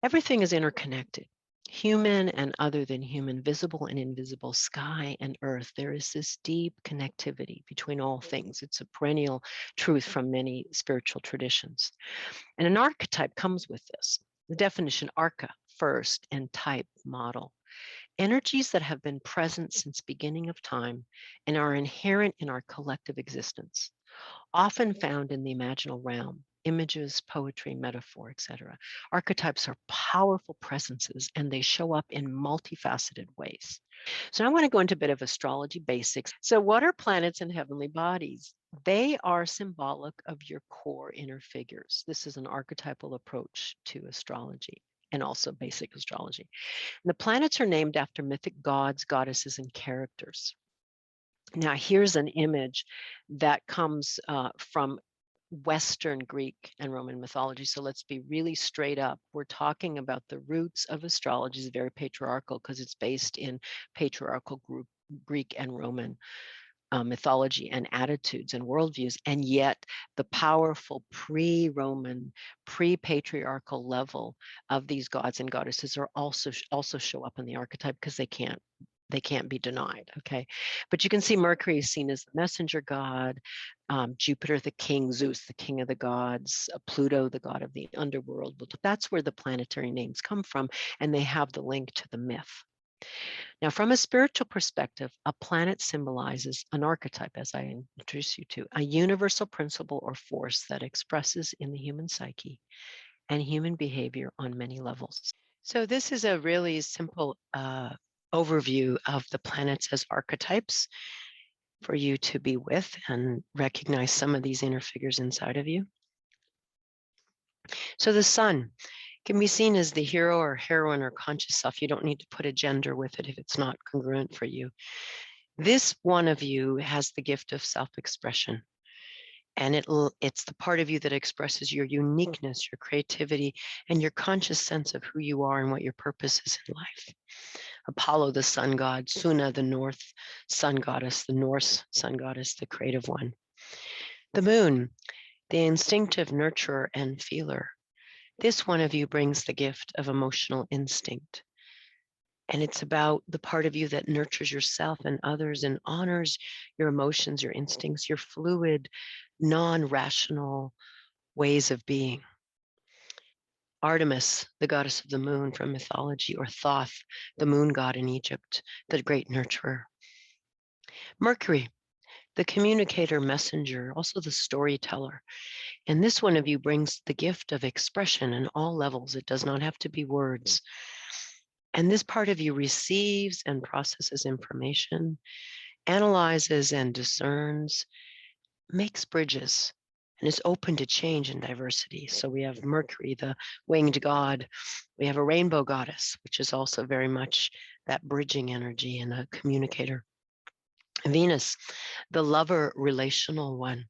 Everything is interconnected. Human and other than human, visible and invisible, sky and earth. There is this deep connectivity between all things. It's a perennial truth from many spiritual traditions. And an archetype comes with this. The definition, arca, first, and type, model. Energies that have been present since beginning of time and are inherent in our collective existence, often found in the imaginal realm, images, poetry, metaphor, etc. Archetypes are powerful presences and they show up in multifaceted ways. So I want to go into a bit of astrology basics. So what are planets and heavenly bodies? They are symbolic of your core inner figures. This is an archetypal approach to astrology and also basic astrology. And the planets are named after mythic gods, goddesses, and characters. Now, here's an image that comes from Western Greek and Roman mythology. So let's be really straight up. We're talking about the roots of astrology is very patriarchal because it's based in patriarchal Greek and Roman mythology and attitudes and worldviews. And yet the powerful pre-Roman, pre-patriarchal level of these gods and goddesses are also show up in the archetype because they can't be denied, okay? But you can see Mercury is seen as the messenger god, Jupiter, the king, Zeus, the king of the gods, Pluto, the god of the underworld. That's where the planetary names come from, and they have the link to the myth. Now, from a spiritual perspective, a planet symbolizes an archetype, as I introduce you to, a universal principle or force that expresses in the human psyche and human behavior on many levels. So this is a really simple overview of the planets as archetypes for you to be with and recognize some of these inner figures inside of you. So the sun can be seen as the hero or heroine or conscious self. You don't need to put a gender with it if it's not congruent for you. This one of you has the gift of self-expression. And it's the part of you that expresses your uniqueness, your creativity, and your conscious sense of who you are and what your purpose is in life. Apollo, the sun god, Suna, the North sun goddess, the Norse sun goddess, the creative one. The moon, the instinctive nurturer and feeler. This one of you brings the gift of emotional instinct. And it's about the part of you that nurtures yourself and others and honors your emotions, your instincts, your fluid, non-rational ways of being. Artemis, the goddess of the moon from mythology, or Thoth, the moon god in Egypt, the great nurturer. Mercury, the communicator, messenger, also the storyteller. And this one of you brings the gift of expression in all levels. It does not have to be words. And this part of you receives and processes information, analyzes and discerns, makes bridges, and is open to change and diversity. So we have Mercury, the winged god. We have a rainbow goddess, which is also very much that bridging energy and a communicator. Venus, the lover, relational one.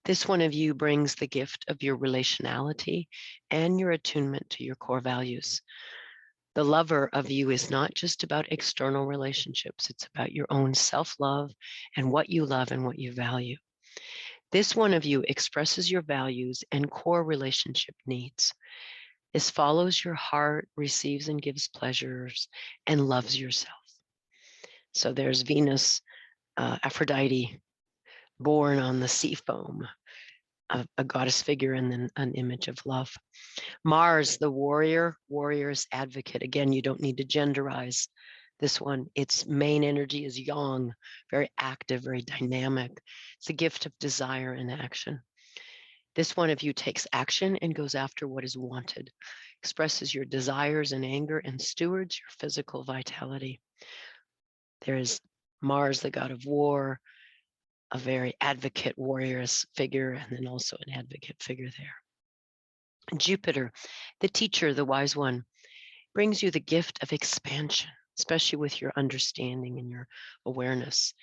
This one of you brings the gift of your relationality and your attunement to your core values. The lover of you is not just about external relationships. It's about your own self-love and what you love and what you value. This one of you expresses your values and core relationship needs. This follows your heart, receives and gives pleasures, and loves yourself. So there's Venus, Aphrodite, born on the sea foam, a goddess figure and then an image of love. Mars, the warrior's advocate. Again, you don't need to genderize this one. Its main energy is yang, very active, very dynamic. It's a gift of desire and action. This one of you takes action and goes after what is wanted, expresses your desires and anger, and stewards your physical vitality. There is Mars, the god of war, a very advocate warrior's figure, and then also an advocate figure there. Jupiter, the teacher, the wise one, brings you the gift of expansion, especially with your understanding and your awareness.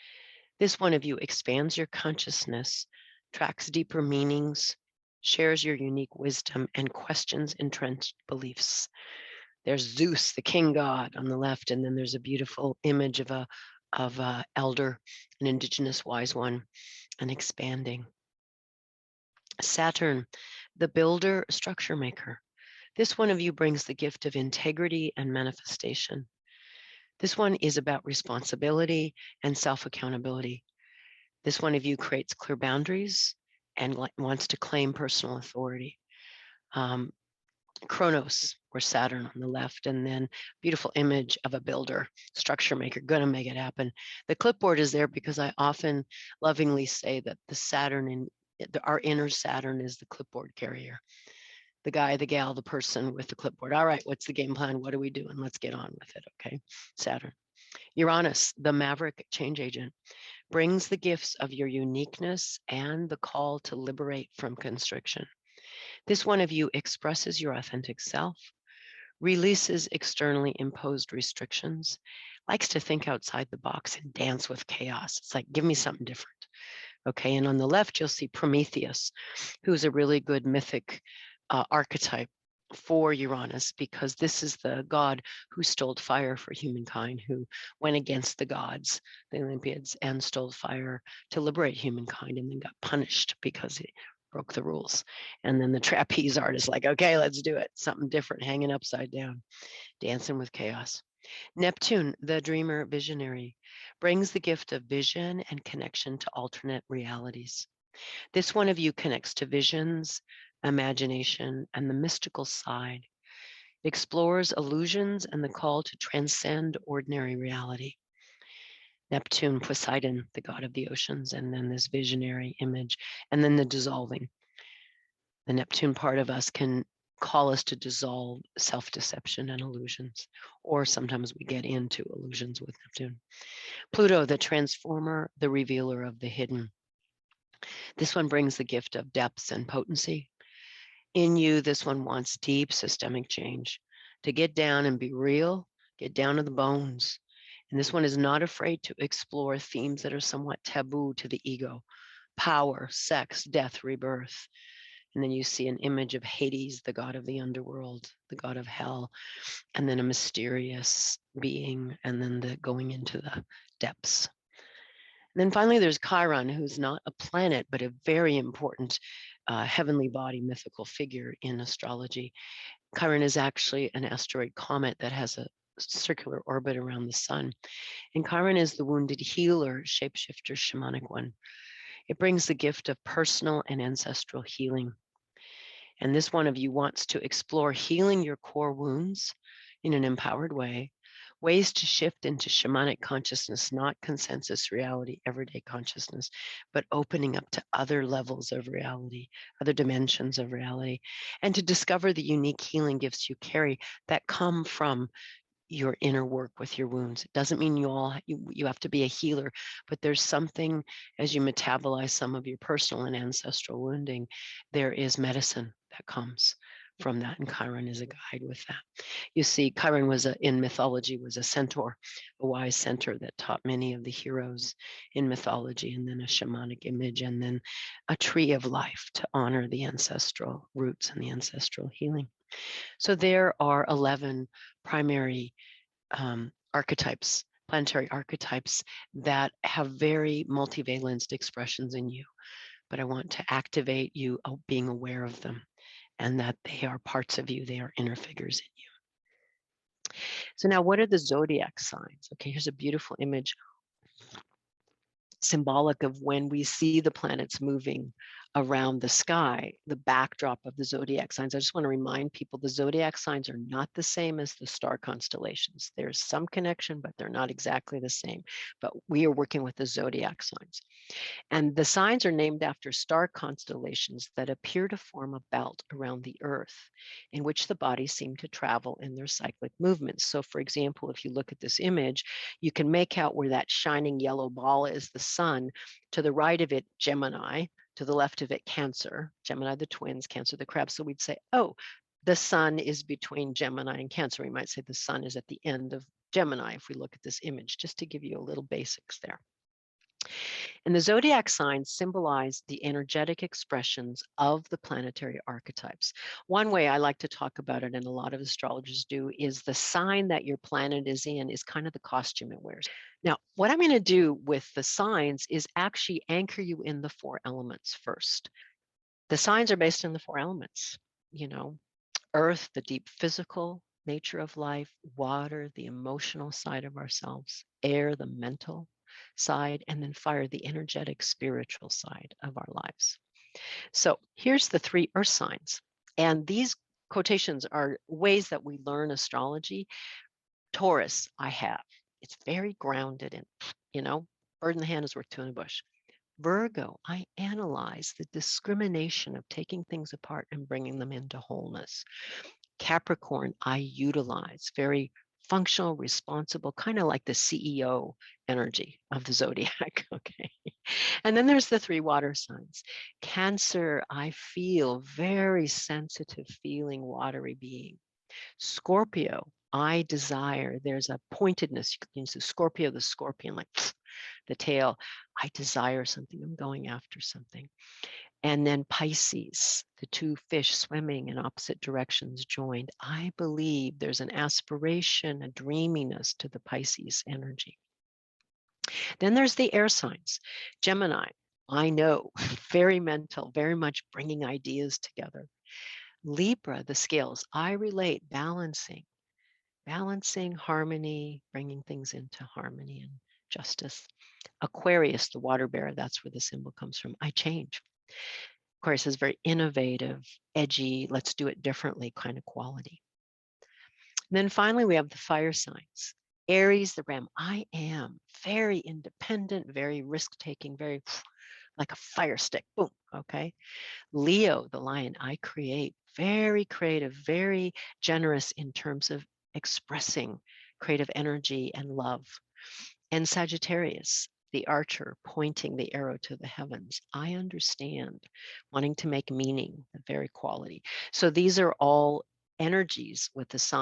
This one of you expands your consciousness, tracks deeper meanings, shares your unique wisdom, and questions entrenched beliefs. There's Zeus, the king god, on the left, and then there's a beautiful image of a elder, an indigenous wise one, and expanding. Saturn, the builder, structure maker. This one of you brings the gift of integrity and manifestation. This one is about responsibility and self-accountability. This one of you creates clear boundaries and wants to claim personal authority. Chronos, or Saturn on the left, and then beautiful image of a builder, structure maker, gonna make it happen. The clipboard is there because I often lovingly say that the Saturn in our inner Saturn is the clipboard carrier. The guy, the gal, the person with the clipboard. All right, what's the game plan? What are we doing? Let's get on with it, okay? Saturn. Uranus, the maverick change agent, brings the gifts of your uniqueness and the call to liberate from constriction. This one of you expresses your authentic self, releases externally imposed restrictions, likes to think outside the box and dance with chaos. It's like, give me something different. Okay, and on the left, you'll see Prometheus, who's a really good mythic archetype for Uranus, because this is the god who stole fire for humankind, who went against the gods, the Olympiads, and stole fire to liberate humankind, and then got punished because he broke the rules. And then the trapeze artist, like, okay, let's do it. Something different, hanging upside down, dancing with chaos. Neptune, the dreamer visionary, brings the gift of vision and connection to alternate realities. This one of you connects to visions, imagination, and the mystical side. It explores illusions and the call to transcend ordinary reality. Neptune, Poseidon, the god of the oceans, and then this visionary image, and then the dissolving. The Neptune part of us can call us to dissolve self-deception and illusions, or sometimes we get into illusions with Neptune. Pluto, the transformer, the revealer of the hidden. This one brings the gift of depth and potency. In you, this one wants deep systemic change, to get down and be real, get down to the bones. And this one is not afraid to explore themes that are somewhat taboo to the ego: power, sex, death, rebirth. And then you see an image of Hades, the god of the underworld, the god of hell, and then a mysterious being, and then the going into the depths. And then finally, there's Chiron, who's not a planet, but a very important heavenly body mythical figure in astrology. Chiron is actually an asteroid comet that has a circular orbit around the sun. And Chiron is the wounded healer, shapeshifter, shamanic one. It brings the gift of personal and ancestral healing. And this one of you wants to explore healing your core wounds in an empowered way, ways to shift into shamanic consciousness, not consensus reality, everyday consciousness, but opening up to other levels of reality, other dimensions of reality, and to discover the unique healing gifts you carry that come from your inner work with your wounds. It doesn't mean you have to be a healer, but there's something, as you metabolize some of your personal and ancestral wounding, there is medicine that comes from that, and Chiron is a guide with that. You see, Chiron in mythology was a centaur, a wise centaur that taught many of the heroes in mythology, and then a shamanic image, and then a tree of life to honor the ancestral roots and the ancestral healing. So there are 11 primary archetypes, planetary archetypes, that have very multivalenced expressions in you. But I want to activate you being aware of them, and that they are parts of you, they are inner figures in you. So now, what are the zodiac signs? Okay, here's a beautiful image symbolic of when we see the planets moving around the sky, the backdrop of the zodiac signs. I just want to remind people the zodiac signs are not the same as the star constellations. There's some connection, but they're not exactly the same. But we are working with the zodiac signs. And the signs are named after star constellations that appear to form a belt around the Earth in which the bodies seem to travel in their cyclic movements. So for example, if you look at this image, you can make out where that shining yellow ball is the sun. To the right of it, Gemini. To the left of it, Cancer. Gemini, the twins, Cancer, the crab. So we'd say, oh, the sun is between Gemini and Cancer. We might say the sun is at the end of Gemini if we look at this image, just to give you a little basics there. And the zodiac signs symbolize the energetic expressions of the planetary archetypes. One way I like to talk about it, and a lot of astrologers do, is the sign that your planet is in is kind of the costume it wears. Now, what I'm going to do with the signs is actually anchor you in the 4 elements first. The signs are based on the 4 elements, Earth, the deep physical nature of life. Water, the emotional side of ourselves. Air, the mental side. And then fire, the energetic, spiritual side of our lives. So here's the 3 earth signs. And these quotations are ways that we learn astrology. Taurus, I have. It's very grounded in, bird in the hand is worth 2 in the bush. Virgo, I analyze the discrimination of taking things apart and bringing them into wholeness. Capricorn, I utilize very functional, responsible, kind of like the CEO energy of the zodiac. Okay. And then there's the 3 water signs. Cancer, I feel very sensitive, feeling, watery being. Scorpio, I desire. There's a pointedness. You can use the Scorpio, the scorpion, like the tail. I desire something. I'm going after something. And then Pisces, the 2 fish swimming in opposite directions joined. I believe there's an aspiration, a dreaminess to the Pisces energy. Then there's the air signs. Gemini, I know, very mental, very much bringing ideas together. Libra, the scales, I relate, balancing, harmony, bringing things into harmony and justice. Aquarius, the water bearer, that's where the symbol comes from. I change. Aquarius is very innovative, edgy, let's do it differently kind of quality. And then finally, we have the fire signs. Aries, the ram, I am very independent, very risk-taking, very like a fire stick, boom, okay? Leo, the lion, I create, very creative, very generous in terms of expressing creative energy and love. And Sagittarius, the archer, pointing the arrow to the heavens. I understand, wanting to make meaning, the very quality. So these are all energies with the sign.